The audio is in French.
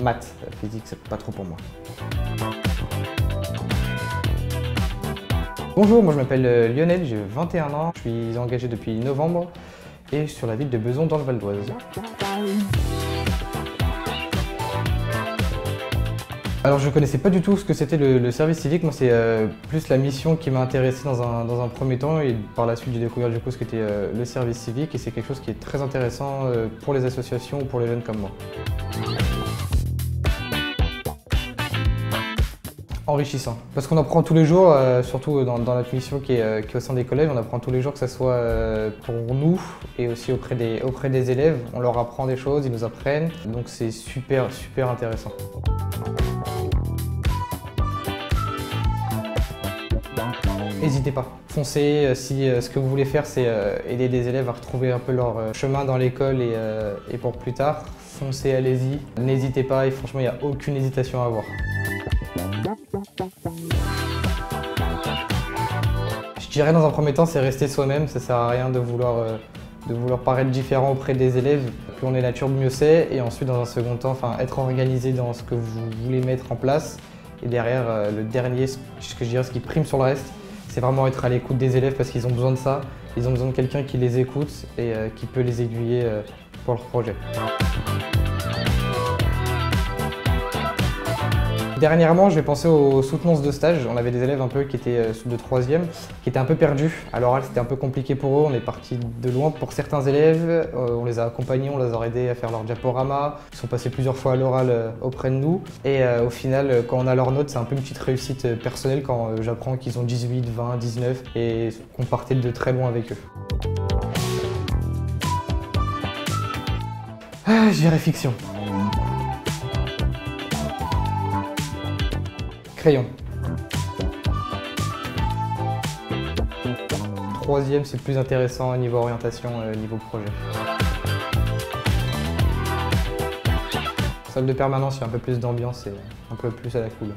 maths. Physique, c'est pas trop pour moi. Bonjour, moi je m'appelle Lionel, j'ai 21 ans. Je suis engagé depuis novembre et sur la ville de Bezons dans le Val d'Oise. Alors je ne connaissais pas du tout ce que c'était le service civique. Moi c'est plus la mission qui m'a intéressé dans un premier temps, et par la suite j'ai découvert du coup ce qu'était le service civique, et c'est quelque chose qui est très intéressant pour les associations ou pour les jeunes comme moi. Enrichissant, parce qu'on apprend tous les jours, surtout dans notre mission qui est au sein des collèges, on apprend tous les jours, que ce soit pour nous et aussi auprès des élèves. On leur apprend des choses, ils nous apprennent, donc c'est super intéressant. N'hésitez pas, foncez si ce que vous voulez faire c'est aider des élèves à retrouver un peu leur chemin dans l'école et pour plus tard, foncez, allez-y, n'hésitez pas, et franchement il n'y a aucune hésitation à avoir. Je dirais dans un premier temps, c'est rester soi-même. Ça sert à rien de vouloir paraître différent auprès des élèves. Plus on est nature, mieux c'est. Et ensuite, dans un second temps, être organisé dans ce que vous voulez mettre en place. Et derrière, le dernier, ce que je dirais, ce qui prime sur le reste, c'est vraiment être à l'écoute des élèves, parce qu'ils ont besoin de ça. Ils ont besoin de quelqu'un qui les écoute et qui peut les aiguiller pour leur projet. Dernièrement, j'ai pensé aux soutenances de stage. On avait des élèves un peu qui étaient de 3e, qui étaient un peu perdus. À l'oral, c'était un peu compliqué pour eux. On est parti de loin pour certains élèves. On les a accompagnés, on les a aidés à faire leur diaporama. Ils sont passés plusieurs fois à l'oral auprès de nous. Et au final, quand on a leurs notes, c'est un peu une petite réussite personnelle quand j'apprends qu'ils ont 18, 20, 19 et qu'on partait de très loin avec eux. Je dirais fiction. Crayon. 3e, c'est plus intéressant niveau orientation, niveau projet. Salle de permanence, il y a un peu plus d'ambiance et un peu plus à la cool.